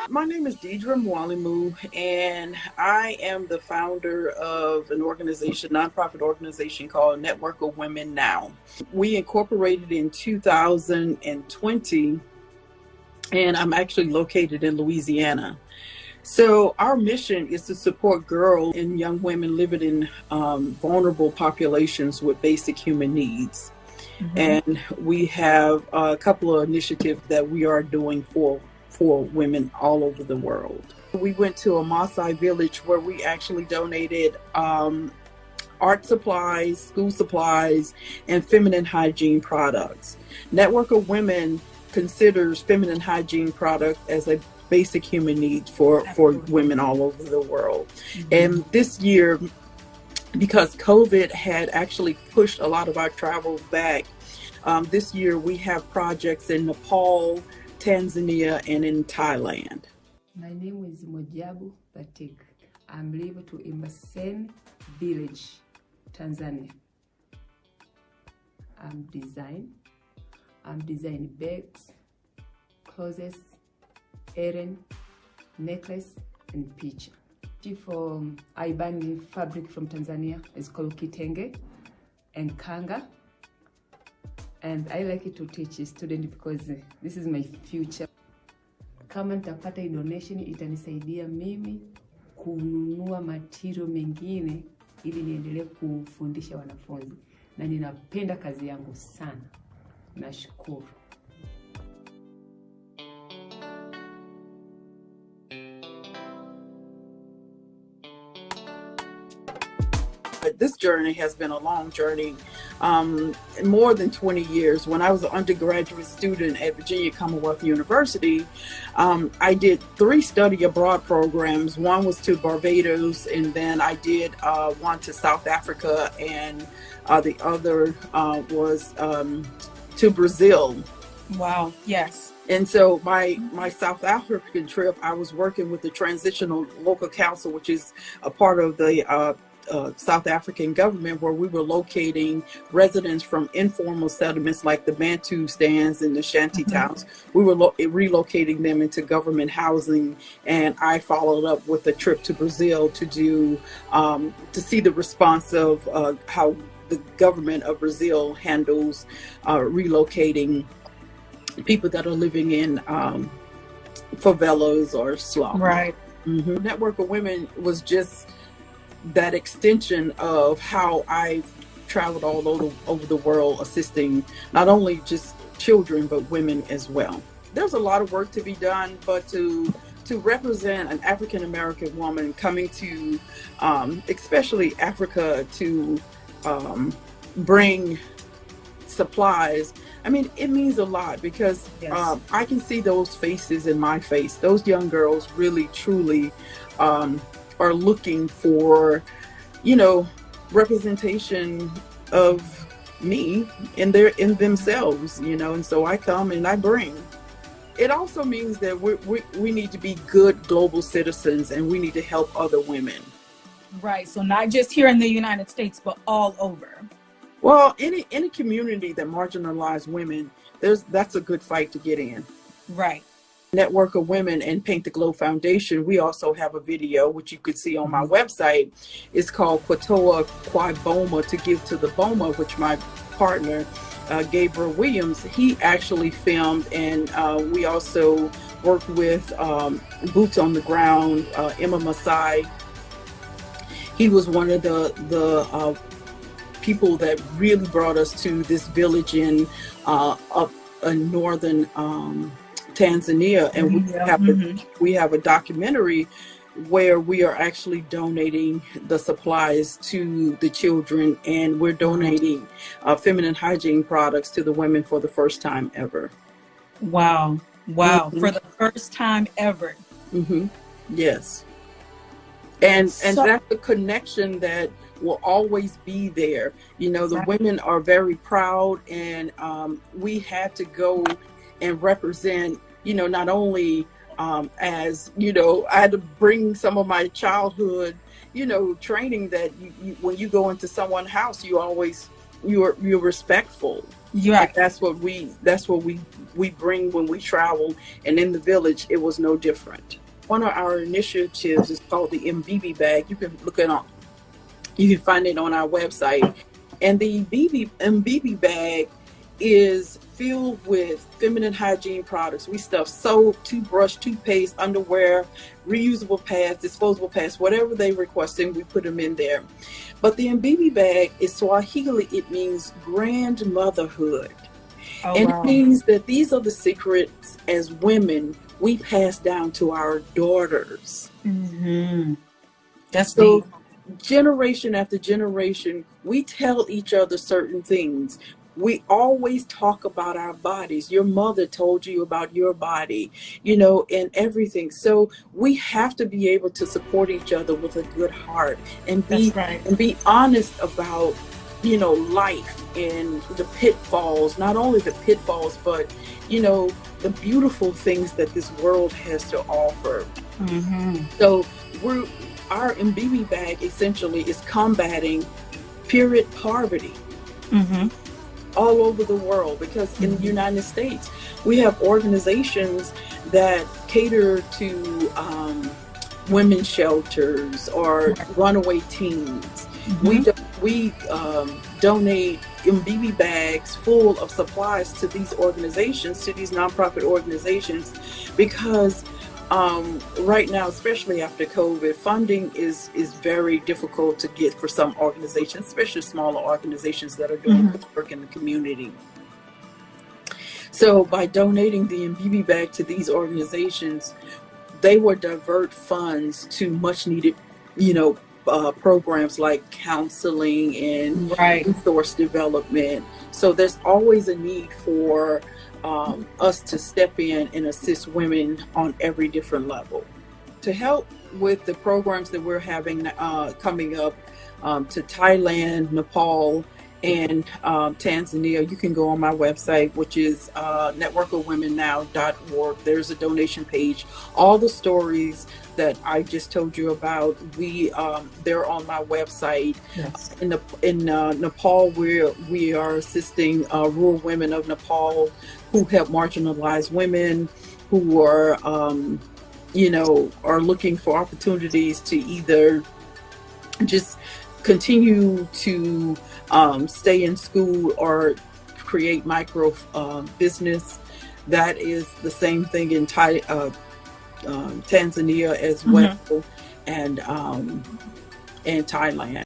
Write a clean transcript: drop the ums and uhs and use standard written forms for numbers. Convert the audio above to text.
My name is Mwalimu, and I am the founder of an organization, nonprofit organization called Network of Women Now. We incorporated in 2020, and I'm actually located in Louisiana. So our mission is to support girls and young women living in vulnerable populations with basic human needs. Mm-hmm. And we have a couple of initiatives that we are doing for women all over the world. We went to a Masai village where we actually donated art supplies, school supplies, and feminine hygiene products. Network of Women considers feminine hygiene product as a basic human need for women all over the world. Mm-hmm. And this year, because COVID had actually pushed a lot of our travel back, this year we have projects in Nepal, Tanzania, and in Thailand. My name is Mwajabu. I'm living in Masai village, Tanzania. I'm designing bags, clothes, earring, necklace, and picture. I buy fabric from Tanzania. It's called kitenge and kanga. And I like it to teach students because this is my future. Kama nitapata hii donation itanisaidia mimi kununua material mengine ili niendelee kufundisha wanafunzi. Na ninapenda kazi yangu sana. Nashukuru. This journey has been a long journey, more than 20 years. When I was an undergraduate student at Virginia Commonwealth University, I did 3 study abroad programs. One was to Barbados, and then I did one to South Africa, and the other was to Brazil. Wow, yes. And so my South African trip, I was working with the Transitional Local Council, which is a part of the South African government, where we were locating residents from informal settlements like the Bantu stands and the shanty towns. We were relocating them into government housing, and I followed up with a trip to Brazil to do to see the response of how the government of Brazil handles relocating people that are living in favelas or slums. Right. Mm-hmm. Network of Women was just that extension of how I traveled all over the world, assisting not only just children, but women as well. There's a lot of work to be done, but to represent an African-American woman coming to, especially Africa, to bring supplies, I mean, it means a lot because yes. I can see those faces in my face. Those young girls really, truly are looking for, representation of me in themselves, and so I come and I bring. It also means that we need to be good global citizens, and we need to help other women. Right. So not just here in the United States, but all over. Well, any community that marginalizes women, that's a good fight to get in. Right. Network of Women and Paint the Glow Foundation, we also have a video which you could see on my website. It's called Kwatoa Kwai Boma, to give to the Boma, which my partner Gabriel Williams, he actually filmed, and we also worked with boots on the ground, Emma Masai. He was one of the people that really brought us to this village in up in northern Tanzania, and we have a documentary where we are actually donating the supplies to the children, and we're donating feminine hygiene products to the women for the first time ever. Wow. For the first time ever. Yes. And that's the connection that will always be there. The women are very proud, and we had to go and represent, not only as, I had to bring some of my childhood, training that when you go into someone's house, you're respectful. Yeah. And that's what we bring when we travel. And in the village, it was no different. One of our initiatives is called the MBB bag. You can look it up. You can find it on our website. And the MBB bag is filled with feminine hygiene products. We stuff soap, toothbrush, toothpaste, underwear, reusable pads, disposable pads, whatever they requesting, we put them in there. But the MBB bag is Swahili. It means grandmotherhood. Oh, and wow. It means that these are the secrets as women we pass down to our daughters. Mm-hmm. That's so deep. Generation after generation, we tell each other certain things. We always talk about our bodies. Your mother told you about your body, and everything. So we have to be able to support each other with a good heart and be honest about, life and the pitfalls, not only the pitfalls, but, the beautiful things that this world has to offer. Mm-hmm. So our MBB bag essentially is combating period poverty. Mm-hmm. all over the world, because in the United States, we have organizations that cater to women's shelters or runaway teens. We donate MBB bags full of supplies to these organizations, to these nonprofit organizations, because right now, especially after COVID, funding is very difficult to get for some organizations, especially smaller organizations that are doing work in the community. So by donating the MBB bag to these organizations, they will divert funds to much needed, programs like counseling and resource development. So there's always a need for us to step in and assist women on every different level. To help with the programs that we're having coming up to Thailand, Nepal, and Tanzania, you can go on my website, which is networkofwomennow.org. There's a donation page. All the stories that I just told you about, they're on my website. Yes. In Nepal, we are assisting rural women of Nepal who help marginalized women who are looking for opportunities to either just continue to stay in school or create micro business. That is the same thing in Tanzania as well, and Thailand.